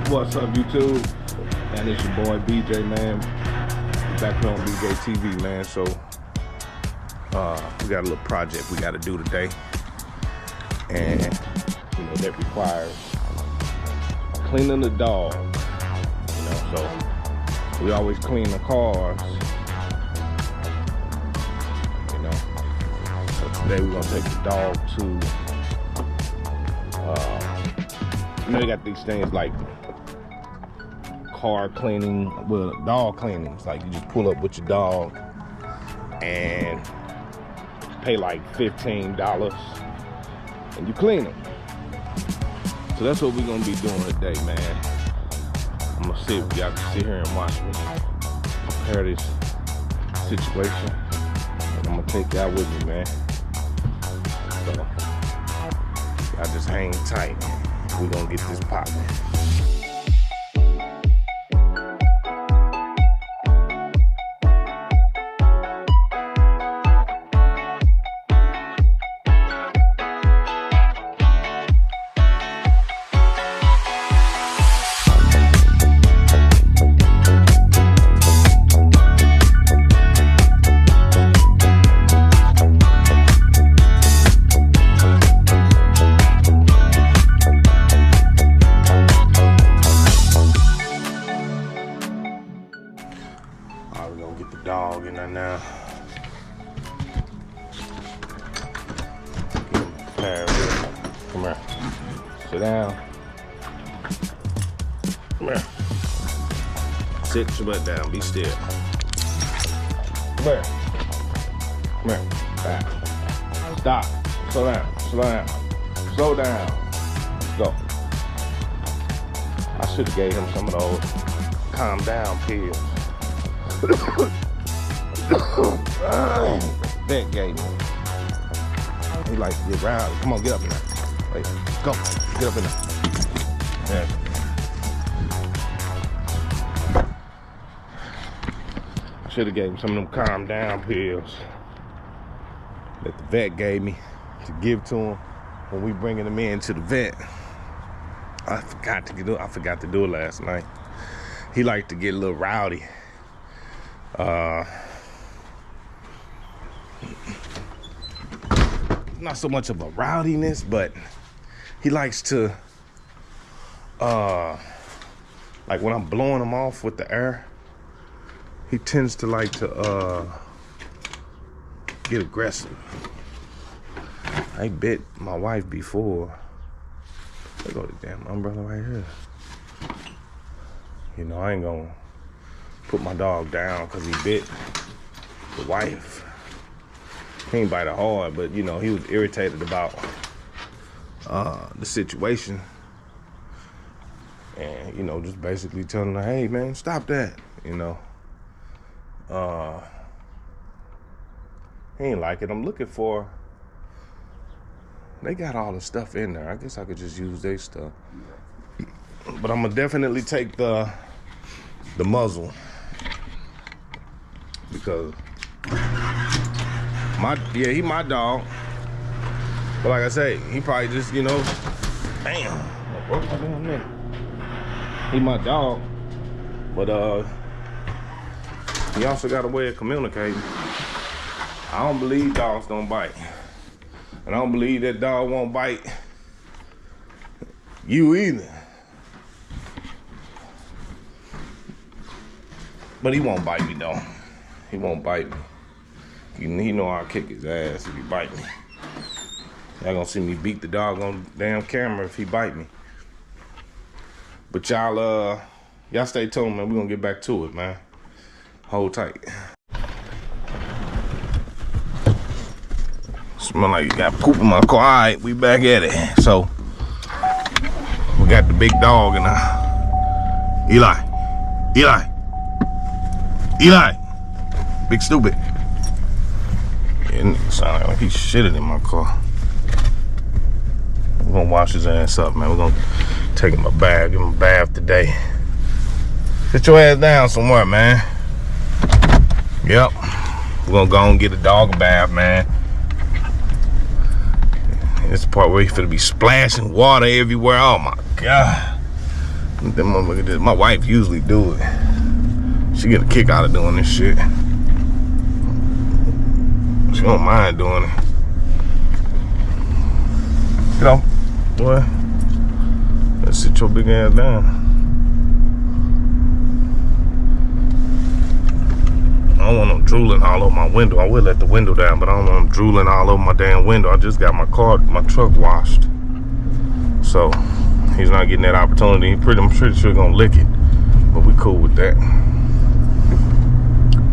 What's up, YouTube? Man, it's your boy BJ, man. Back here on BJ TV, man. So, we got a little project we got to do today, and that requires cleaning the dog. So we always clean the cars. So today we're gonna take the dog to. They got these things like car cleaning, well, dog cleaning. It's like you just pull up with your dog and pay like $15 and you clean them. So that's what we're gonna be doing today, man. I'm gonna see if y'all can sit here and watch me prepare this situation, and I'm gonna take y'all with me, man. So y'all just hang tight. We're gonna get this popping. We're gonna get the dog in there now. Come here. Sit down. Come here. Sit your butt down. Be still. Come here. Come here. Back. Stop. Slow down. Slow down. Slow down. Let's go. I should have gave him some of those calm down pills. That gave me. He like to get rowdy. Come on, get up in there. Wait, go. Get up in there. Yeah. Should have gave him some of them calm down pills that the vet gave me to give to him when we bringing him in to the vet. I forgot to do it last night. He liked to get a little rowdy. Not so much of a rowdiness, but he likes to like when I'm blowing him off with the air, he tends to like to get aggressive. I bit my wife before. There go the damn umbrella right here. I ain't gonna put my dog down because he bit the wife. He ain't bite her hard, but he was irritated about the situation. And just basically telling her, hey man, stop that. He ain't like it. I'm looking for, they got all the stuff in there. I guess I could just use their stuff. But I'm gonna definitely take the muzzle, because he my dog. But like I say, he probably just, damn. He my dog. But he also got a way of communicating. I don't believe dogs don't bite. And I don't believe that dog won't bite you either. But he won't bite me though. He won't bite me. He know I'll kick his ass if he bite me. Y'all gonna see me beat the dog on the damn camera if he bite me. But y'all stay tuned, man. We're gonna get back to it, man. Hold tight. Smell like you got poop in my car. All right, we back at it. So we got the big dog in there. Eli, big stupid. Yeah, nigga sound like he shitted in my car. We're gonna wash his ass up, man. We're gonna take him a bath, give him a bath today. Sit your ass down somewhere, man. Yep. We're gonna go and get a dog a bath, man. This is the part where he's finna be splashing water everywhere. Oh my God. Them motherfuckers, my wife usually do it. She get a kick out of doing this shit. She don't mind doing it. Get off, boy. Let's sit your big ass down. I don't want them drooling all over my window. I will let the window down, but I don't want them drooling all over my damn window. I just got my truck washed. So he's not getting that opportunity. I'm pretty sure he's gonna lick it. But we cool with that.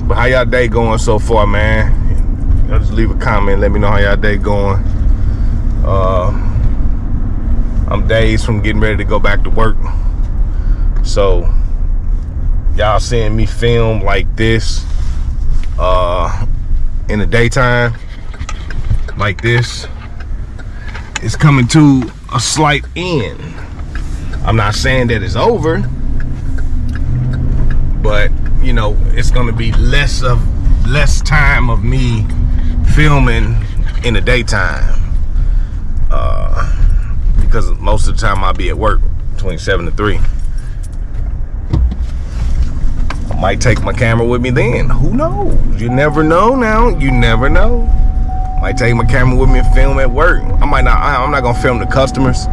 But how y'all day going so far, man? Y'all just leave a comment, let me know how y'all day going. I'm days from getting ready to go back to work. So y'all seeing me film like this in the daytime like this, it's coming to a slight end. I'm not saying that it's over, but you know, it's gonna be less time of me filming in the daytime, because most of the time I'll be at work between 7 to 3. I might take my camera with me then. Who knows? You never know now. You never know. Might take my camera with me and film at work. I'm not gonna film the customers,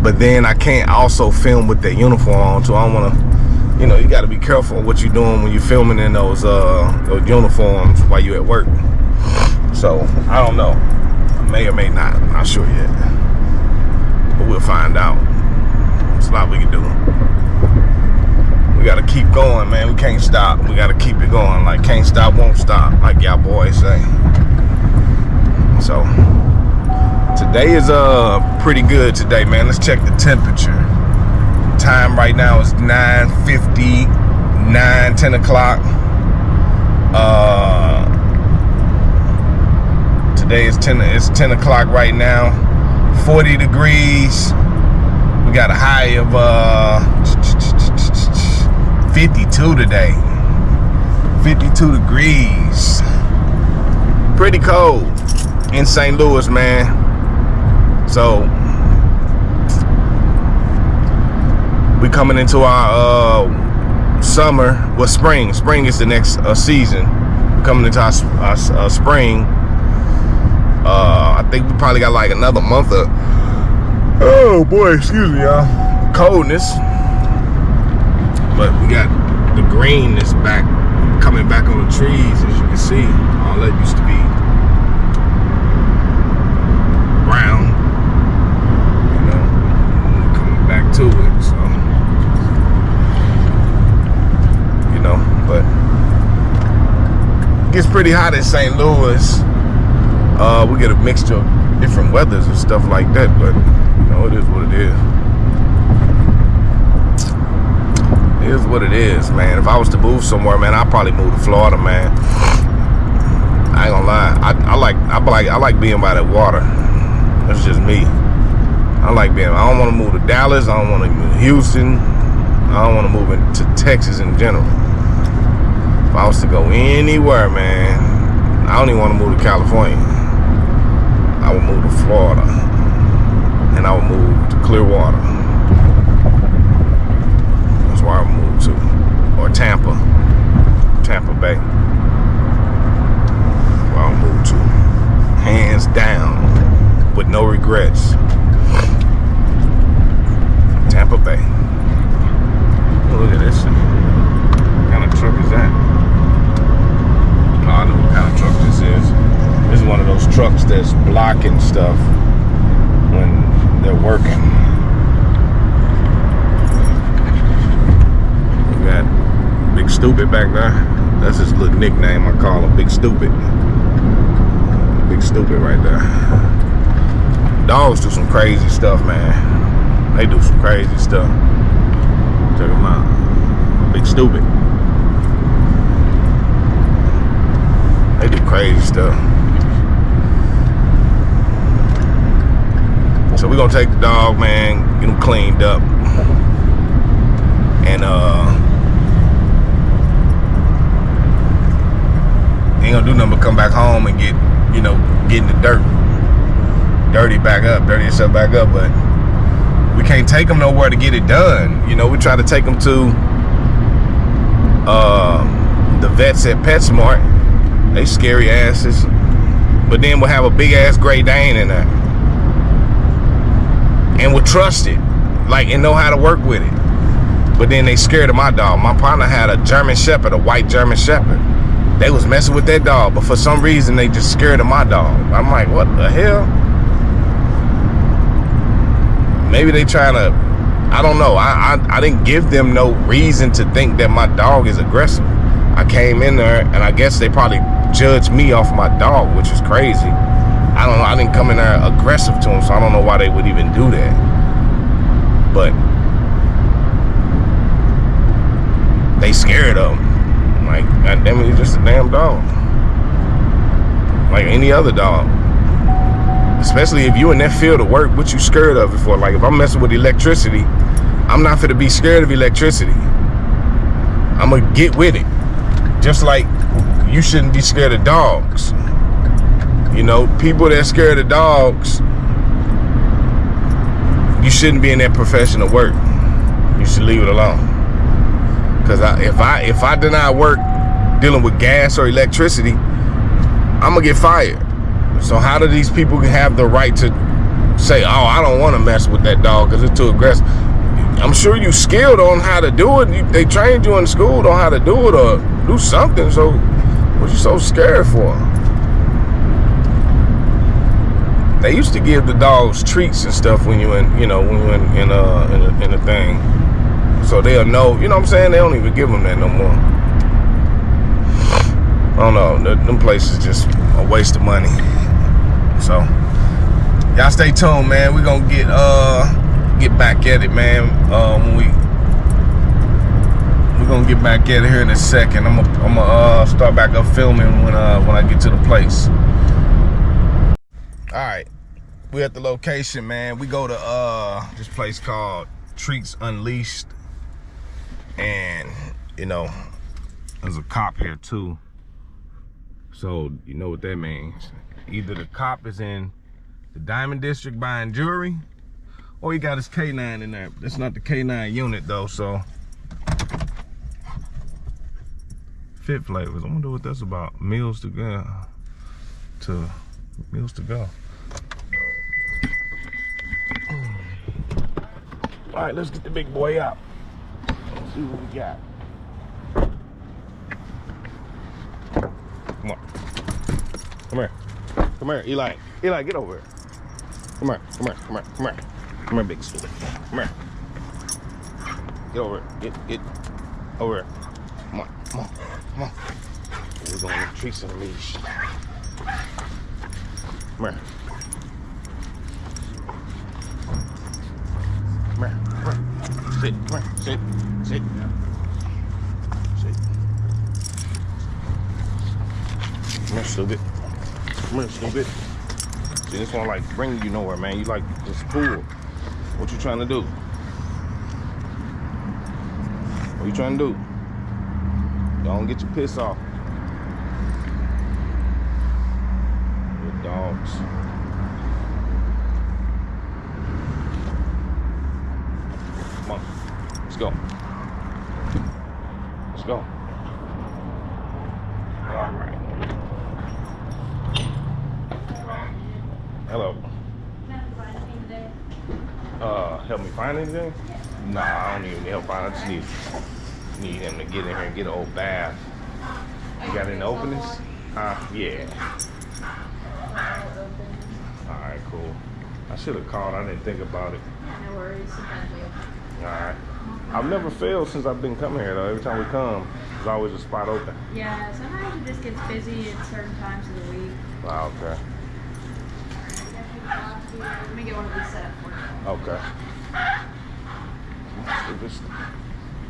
but then I can't also film with that uniform on, so I don't wanna, you know, you gotta be careful what you're doing when you're filming in those uniforms while you're at work. So I don't know. I may or may not. I'm not sure yet. But we'll find out. There's a lot we can do. We gotta keep going, man. We can't stop. We gotta keep it going. Like, can't stop, won't stop, like y'all boys say. So today is pretty good today, man. Let's check the temperature. Time right now is 9:50, 10 o'clock. Today is 10 o'clock right now. 40 degrees. We got a high of 52 today. 52 degrees. Pretty cold in St. Louis, man. So we coming into our summer. Well, spring. Spring is the next season. We're coming into our spring. I think we probably got like another month of, oh boy, excuse me, y'all, coldness. But we got the green that's back, coming back on the trees, as you can see. All that used to be brown, you know, coming back to it. So, you know, but it gets pretty hot in St. Louis. We get a mixture of different weathers and stuff like that, but you know, it is what it is. It is what it is, man. If I was to move somewhere, man, I'd probably move to Florida, man. I ain't gonna lie. I like being by that water. That's just me. I like being. I don't want to move to Dallas. I don't want to move to Houston. I don't want to move into Texas in general. If I was to go anywhere, man, I don't even want to move to California. I would move to Florida, and I would move to Clearwater. That's where I would move to, or Tampa Bay. Where I would move to, hands down, with no regrets. Tampa Bay. Oh, look at this. What kind of truck is that? Oh, I know what kind of truck this is. This is one of those trucks that's blocking stuff when they're working. We got Big Stupid back there. That's his little nickname. I call him Big Stupid. Big Stupid right there. Dogs do some crazy stuff, man. They do some crazy stuff. Check them out. Big Stupid. They do crazy stuff. So we're gonna take the dog, man, get him cleaned up, and ain't gonna do nothing but come back home and get in the dirty itself back up. But we can't take them nowhere to get it done. You know, we try to take them to the vets at PetSmart. They scary asses. But then we'll have a big ass Great Dane in there. And we'll trust it. Like, and know how to work with it. But then they scared of my dog. My partner had a German Shepherd, a white German Shepherd. They was messing with that dog, but for some reason they just scared of my dog. I'm like, what the hell? Maybe they trying to, I don't know. I didn't give them no reason to think that my dog is aggressive. I came in there and I guess they probably judged me off my dog, which is crazy. I don't know. I didn't come in there aggressive to them, so I don't know why they would even do that. But they scared of him. Like, goddamn it, he's just a damn dog. Like any other dog. Especially if you in that field of work, what you scared of it for? Like, if I'm messing with electricity, I'm not finna be scared of electricity. I'm gonna get with it. Just like you shouldn't be scared of dogs. You know, people that scared of dogs, you shouldn't be in that profession of work. You should leave it alone. Because if I deny work dealing with gas or electricity, I'm gonna get fired. So how do these people have the right to say, oh, I don't want to mess with that dog because it's too aggressive? I'm sure you skilled on how to do it. They trained you in school on how to do it or do something. So what you so scared for? They used to give the dogs treats and stuff when you in, you know, when you in a thing. So they'll know, you know what I'm saying? They don't even give them that no more. I don't know. Them places just a waste of money. So y'all stay tuned, man. We're gonna get back at it, man. We're gonna get back at it here in a second. I'm gonna start back up filming when I get to the place. All right, we're at the location, man. We go to this place called Treats Unleashed. And, you know, there's a cop here too. So, you know what that means. Either the cop is in the Diamond District buying jewelry, or he got his K9 in there. That's not the K9 unit though, so. Fit flavors, I wonder what that's about. Meals to go. Meals to go. All right, let's get the big boy out. Let's see what we got. Come on. Come here. Come here, Eli. Eli, get over here. Come here, come here, come here, come here. Come here, big stupid. Come here. Get over here. Get over here. Come on, come on, come on. We're going to Treats Unleashed. Come here. Come here, come here. Sit, come here, sit, sit. Sit. Come here, stupid. Come here, stupid. See, this one like bringing you nowhere, man. You like just pull. What you trying to do? What you trying to do? Don't get your piss off. Good dogs. Come on, let's go. Let's go. All right. Hello. Help me find anything? Nah, I don't even need help find. I just need him to get in here and get an old bath. You got any openings? Yeah. All right, cool. I should have called. I didn't think about it. No worries. All right. I've never failed since I've been coming here though. Every time we come, there's always a spot open. Yeah, sometimes it just gets busy at certain times of the week. Oh, okay. Let me get one of these set up for you. Okay.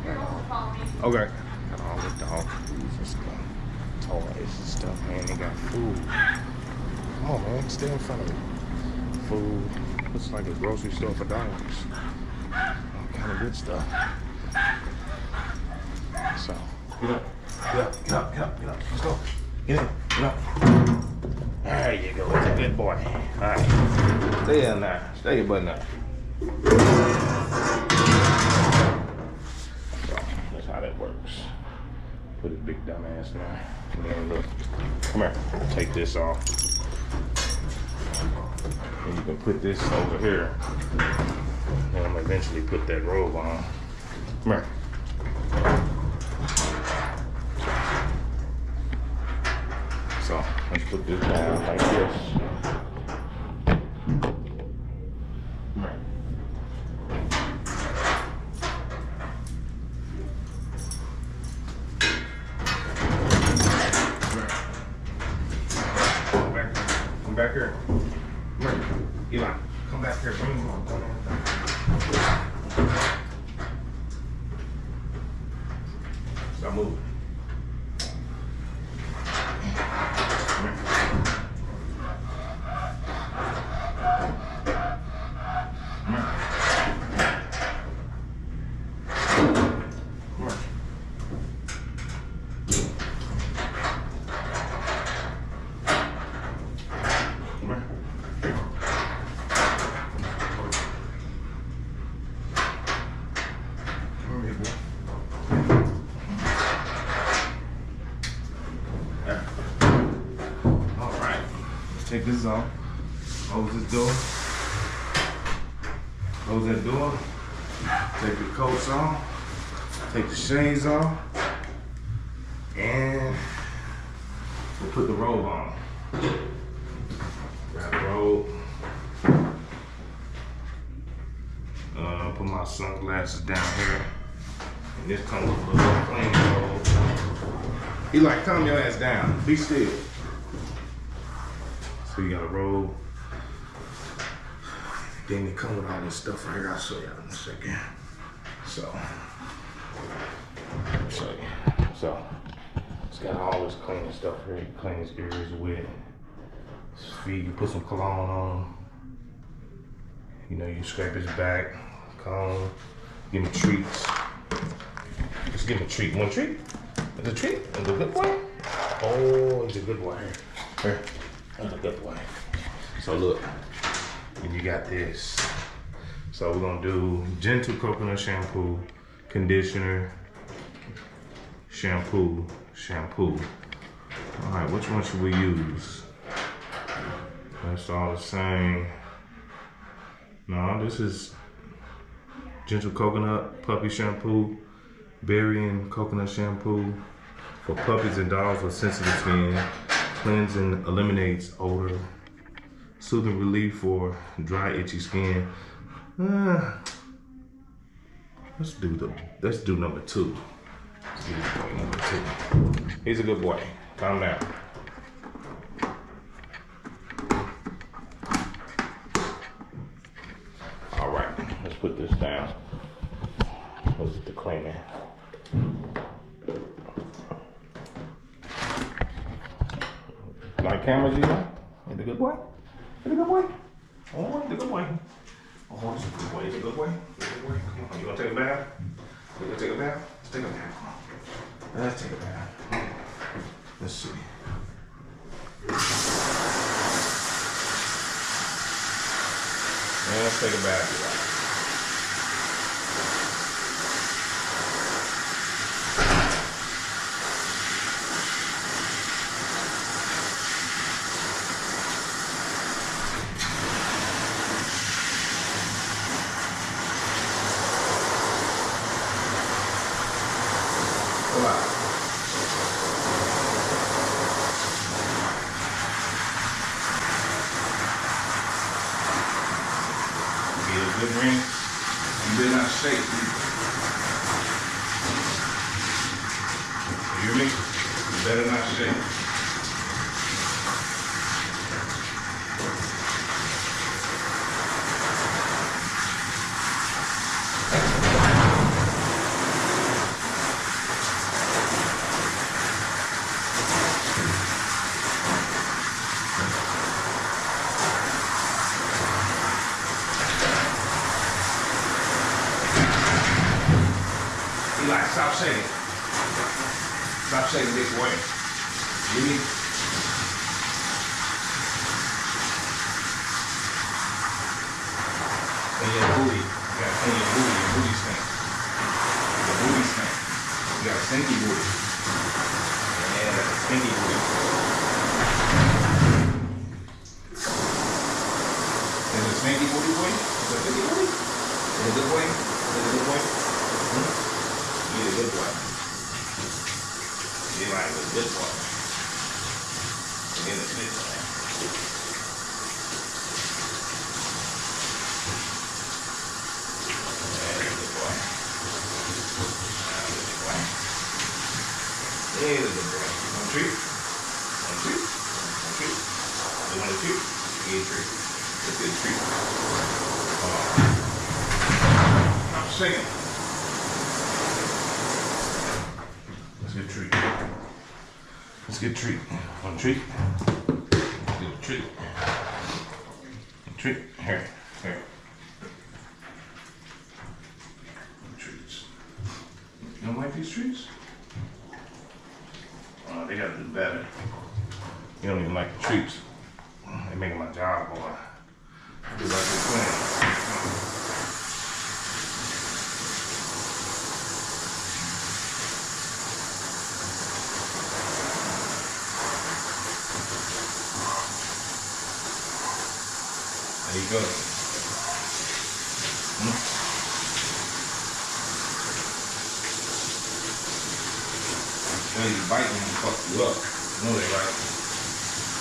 Here, also follow me. Okay. Got all the dog food and stuff. Toys and stuff, man. They got food. Come on, man. Stay in front of me. Food. Looks like a grocery store for dogs. All kind of good stuff. So, get up. Get up, get up, get up, get up. Let's go. Get in. Get up. There you go. That's a good boy. All right. Stay in there. Stay your button up. big dumbass now. And then look, come here, take this off. And you can put this over here. And I'm gonna eventually put that robe on. Come here. So let's put this down like this. Come here. Come back here. Come here. Eli, come back here. Bring him on. Stop moving. Take this off, close this door, close that door, take the coats off, take the shades off, and we'll put the robe on. Grab the robe, put my sunglasses down here, and this comes with a little clean robe. He like, calm your ass down, be still. So you got a robe. Then they come with all this stuff right here. I'll show y'all in a second. So it's got all this clean stuff here. You clean his ears with. His feet, you put some cologne on him. You know, you scrape his back, comb, give him treats. Just give him a treat. One treat? It's a treat? It's a good boy? Oh, he's a good boy. Here. That's a good boy. So look, and you got this. So we're gonna do gentle coconut shampoo, conditioner, shampoo. All right, which one should we use? That's all the same. No, this is gentle coconut puppy shampoo, berry and coconut shampoo for puppies and dogs with sensitive skin. Cleansing eliminates odor. Soothing relief for dry, itchy skin. Let's do number 2. Let's do number 2. He's a good boy. Calm down. All right, let's put this down. Let's get the cleaning. Like cameras, you know? He's a good boy? He's a good boy? Oh, he's a good boy. Oh, he's a good boy. He's a good boy. He's a good boy. Come on, you gonna take a bath? You gonna take a bath? Let's take a bath. Come on. Let's take a bath. Let's see. Yeah, let's take a bath. Good ring. You better not shake. You hear me? You better not shake. Eli, stop shaking. Stop shaking this way. You need. And your booty. You gotta clean your booty. Your booty stink. Your booty stink. You got a stinky booty. Pinky boy. Is it Spanky Booty Boy? Is it Pinky Boy? Is it good boy? Is it good boy? He's a good boy. Eli is a good boy. He's a good boy. He's a good boy. One treat. One treat. One treat. You want a treat? Give a treat. Let's get a treat. I'm singing. Let's get a treat. Let's get a treat. One treat. Let's get a treat. A treat. Here. Here. Treats. You don't like these treats? They gotta do better. You don't even like the treats. They making my job boy. Do like this plan. There you go. When you bite them, you fuck you up. You know they like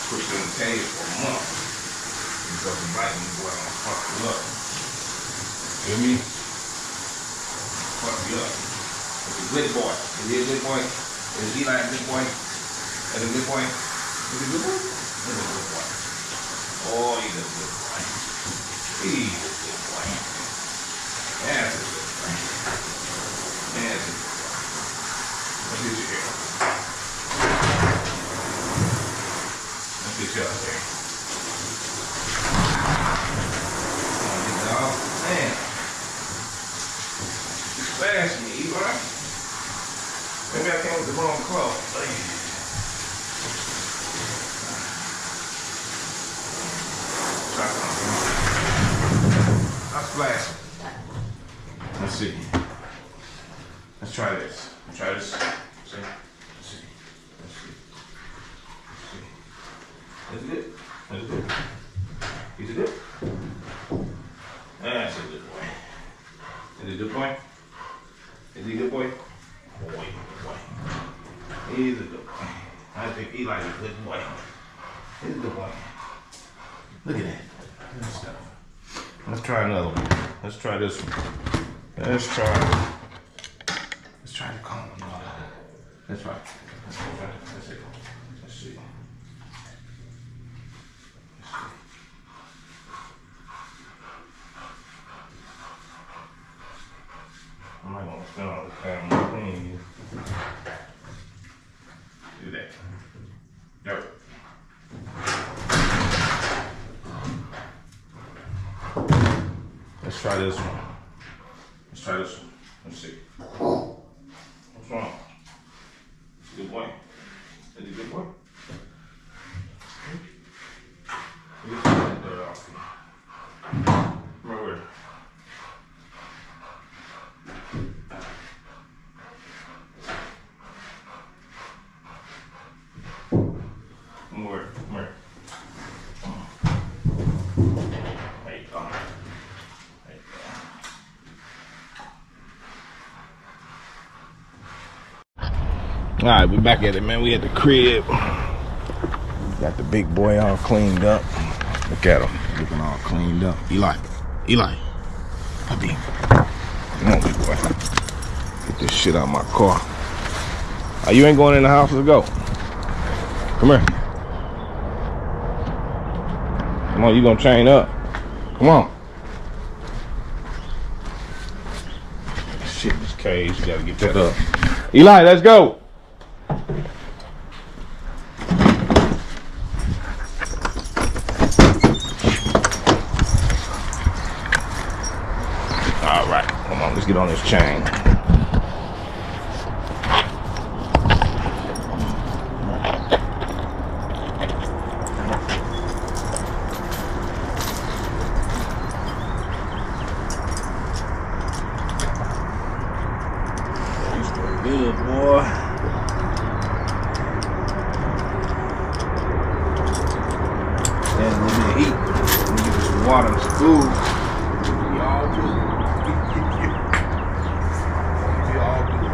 push them in the cage for a month. Because you bite them, you go out and fuck you up. You hear me? Fuck you up. It's a good boy. Is he a good boy? Is he like a good boy? Is he a good boy? Is he a good boy? He's a good boy. Oh, he's a good boy. He's a good boy. That's a good boy. That's a good boy. Let's get you here. Let's get you out there. Come on, big dog. Man. You smashed me, Eli. Maybe I came with the wrong clothes. Try something. I'll splash it. Let's see. Let's try this. Try this. See? Let's see. Let's see. Let's see. That's good. That's good. He's a good. That's a good boy. Is he a good boy? Is he a good boy? Boy, boy. He's a good boy. I think Eli's a good boy. He's a good boy. Look at that. Good stuff. Let's try another one. Let's try this one. Let's try the comb. That's right. Let's see. Let's see. Let's see. I'm not gonna spend all the time cleaning you. Do that. Go. Let's try this one. Let's try this one. Let's see. What's wrong? Good boy. Is he a good boy? You just get that dirt off you. Come over here. Come over here. Come here. There you go. There you go. All right, we back at it, man. We at the crib. Got the big boy all cleaned up. Look at him, looking all cleaned up. Eli, puppy. Come on, big boy. Get this shit out of my car. Oh, you ain't going in the house? Let's go. Come here. Come on, you gonna chain up. Come on. Shit, this cage, you gotta get that up. Eli, let's go. All right, come on, let's get on this chain. Good boy. food. We all good. We all good.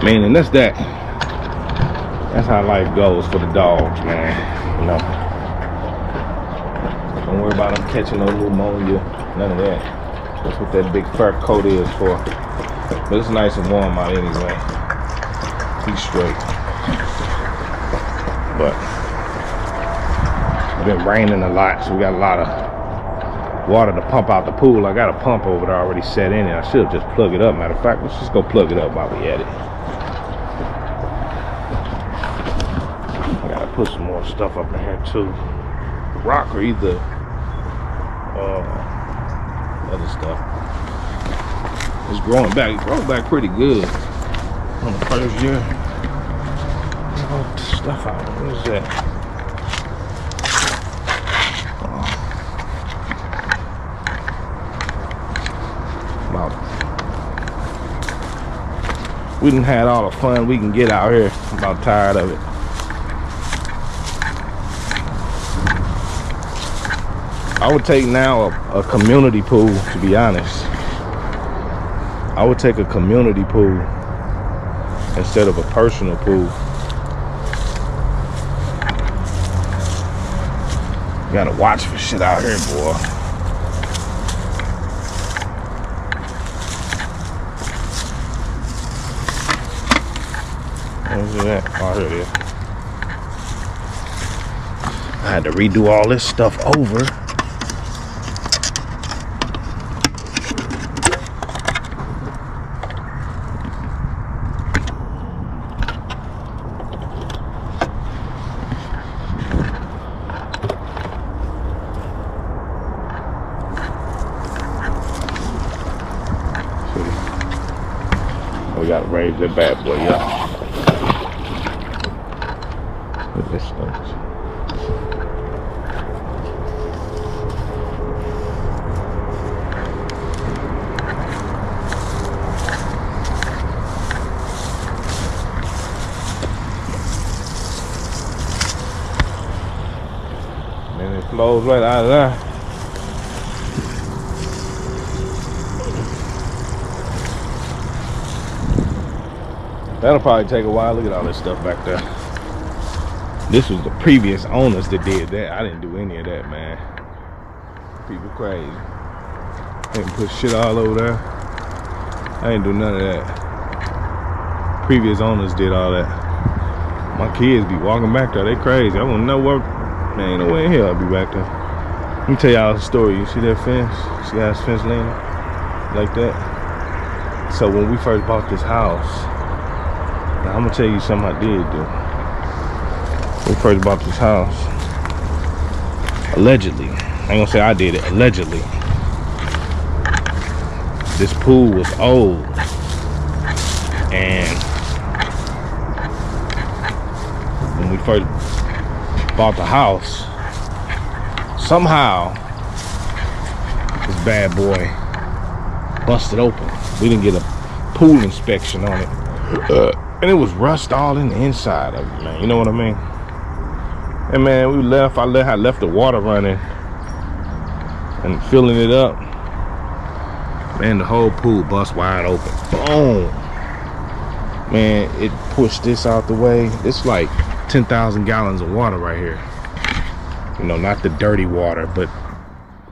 Man, and that's how life goes for the dogs, man. You know, don't worry about them catching no pneumonia, none of that. That's what that big fur coat is for. But it's nice and warm out anyway. He's straight. But it's been raining a lot, so we got a lot of water to pump out the pool. I got a pump over there already set in it. I should have just plug it up. Matter of fact, let's just go plug it up while we at it. Put some more stuff up in here too. Rock or either other stuff. It's growing back. It grows back pretty good on the first year. Oh, stuff out. What is that? We done had all the fun we can get out here. I'm about tired of it. I would take now a community pool, to be honest. I would take a community pool instead of a personal pool. You gotta watch for shit out here, boy. Where's it at? Oh, here it is. I had to redo all this stuff over. We gotta raise that bad boy up. Look at this stuff. And it flows right out of there. That'll probably take a while. Look at all this stuff back there. This was the previous owners that did that. I didn't do any of that, man. People crazy. They didn't put shit all over there. I didn't do none of that. Previous owners did all that. My kids be walking back there. They crazy. I wouldn't know where. Man, ain't no way in hell I'll be back there. Let me tell y'all a story. You see that fence? See how this fence leaning? Like that? So when we first bought this house, now, I'm gonna tell you something I did do. We first bought this house. Allegedly. I ain't gonna say I did it. Allegedly. This pool was old. And when we first bought the house, somehow this bad boy busted open. We didn't get a pool inspection on it. And it was rust all in the inside of it, man. You know what I mean? And man, we left. I left the water running and filling it up. Man, the whole pool bust wide open. Boom. Man, it pushed this out the way. It's like 10,000 gallons of water right here. You know, not the dirty water, but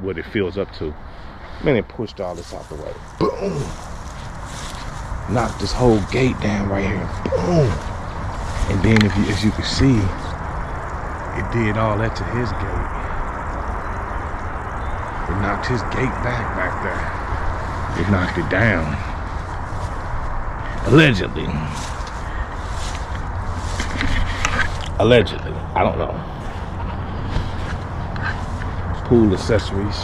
what it fills up to. Man, it pushed all this out the way. Boom! Knocked this whole gate down right here. Boom! And then, as you can see, it did all that to his gate. It knocked his gate back there. It knocked it down. Allegedly. Allegedly. I don't know. Pool accessories.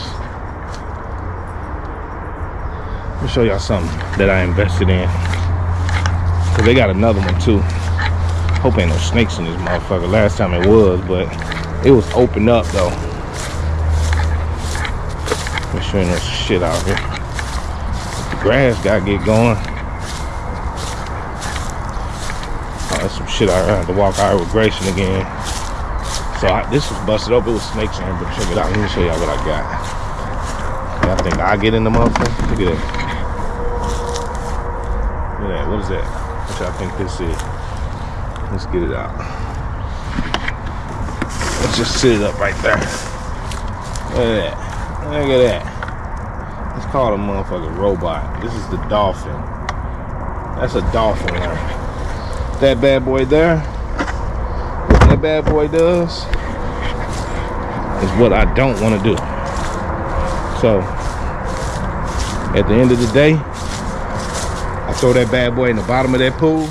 Let me show y'all something that I invested in. Cause they got another one too. Hope ain't no snakes in this motherfucker. Last time it was, but it was opened up though. Make sure ain't no shit out here. The grass gotta get going. Oh, that's some shit out here. I have to walk out here with Grayson again. So this was busted up. It was snakes in here, but check it out. Let me show y'all what I got. Y'all think I get in the motherfucker? Look at that. Look at that. What is that? What y'all think this is? Let's get it out. Let's just sit it up right there. Look at that. Look at that. It's called a motherfucking robot. This is the dolphin. That's a dolphin there. That bad boy there. What that bad boy does is what I don't want to do. So at the end of the day, I throw that bad boy in the bottom of that pool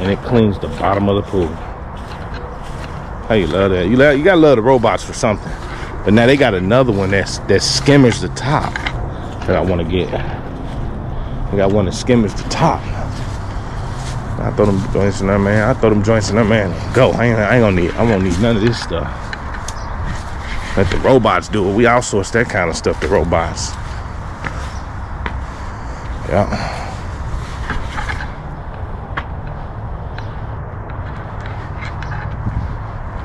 and it cleans the bottom of the pool. How you love that? You gotta love the robots for something. But now they got another one that skimmers the top that I want to get. They got one that skimmers the top. I throw them joints in there, man. I throw them joints in there, man. Go. I won't need none of this stuff. Let the robots do it. We outsource that kind of stuff to robots. Yeah.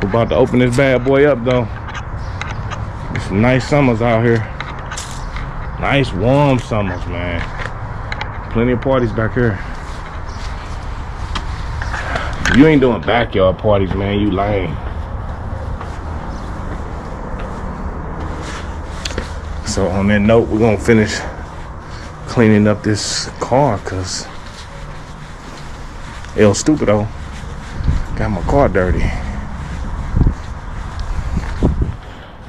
We're about to open this bad boy up though. There's some nice summers out here. Nice warm summers, man. Plenty of parties back here. You ain't doing backyard parties, man. You lame. So on that note, we're gonna finish cleaning up this car because El Stupido got my car dirty.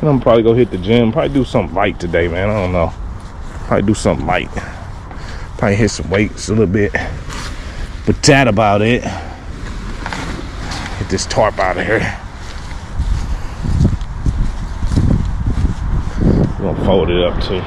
And I'm probably go hit the gym. Probably do something light today, man. I don't know. Probably do something light. Probably hit some weights a little bit. But that about it. Get this tarp out of here. We're gonna fold it up too.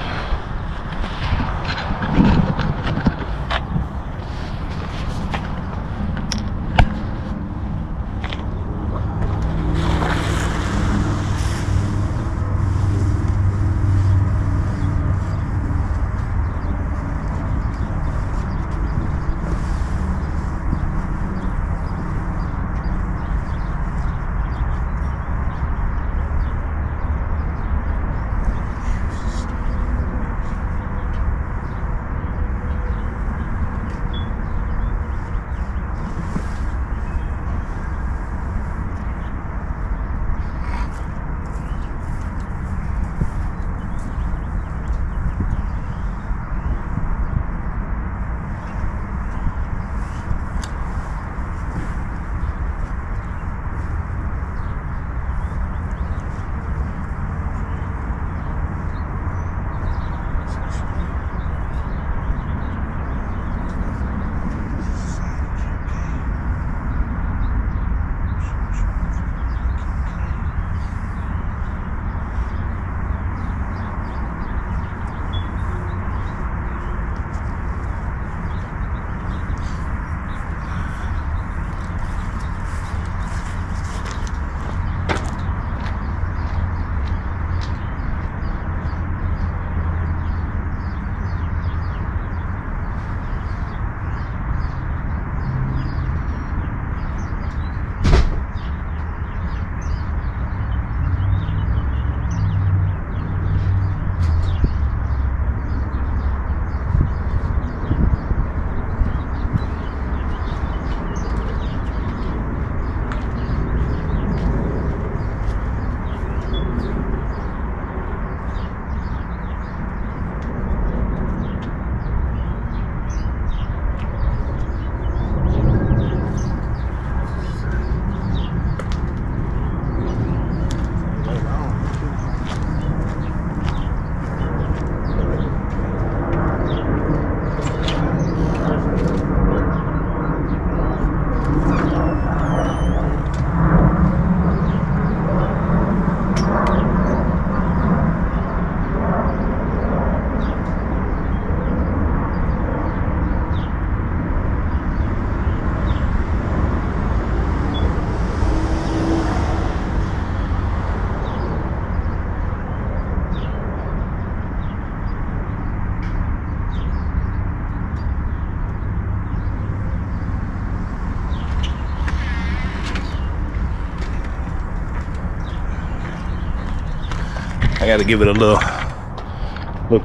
I gotta give it a little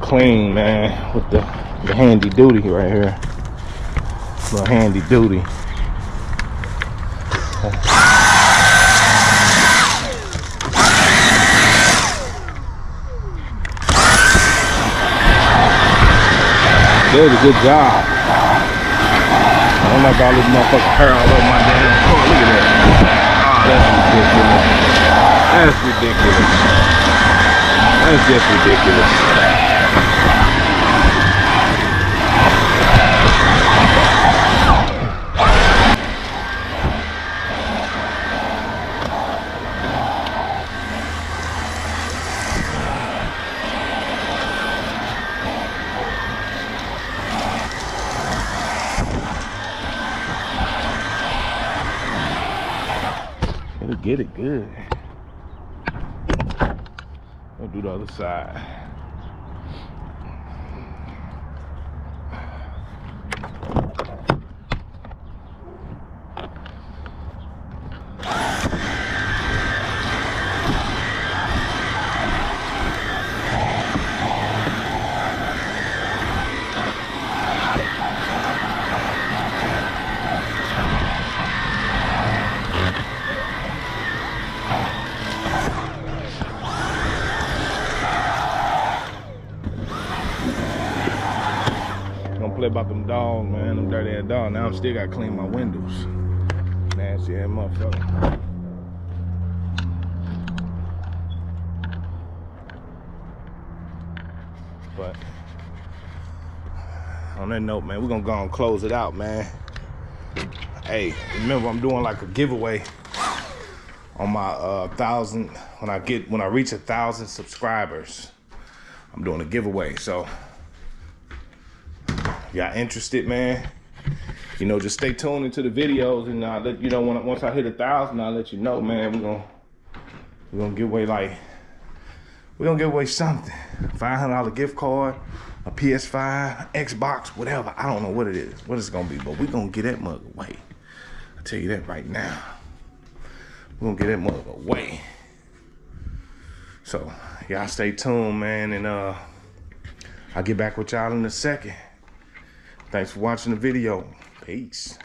clean, man, with the handy duty right here. Little handy duty. Did a good job. I don't like all this motherfucking hair all over my damn car. Look at that. Oh, that's ridiculous. That's ridiculous. That's just ridiculous. It'll get it good. I'll do the other side. Play about them dogs, man. Them dirty ass dogs. Now I'm still gotta clean my windows. Nasty ass motherfucker. But on that note, man, we're gonna go and close it out, man. Hey, remember I'm doing like a giveaway on my 1,000 when I reach 1,000 subscribers. I'm doing a giveaway, so y'all interested, man? You know, just stay tuned into the videos, and I'll let you know once I hit 1,000, I'll let you know, man. We're gonna give away something. $500 gift card, a PS5, Xbox, whatever. I don't know what it is, what it's gonna be, but we're gonna get that mug away. I'll tell you that right now. We're gonna get that mug away. So y'all stay tuned, man, and I'll get back with y'all in a second. Thanks for watching the video. Peace.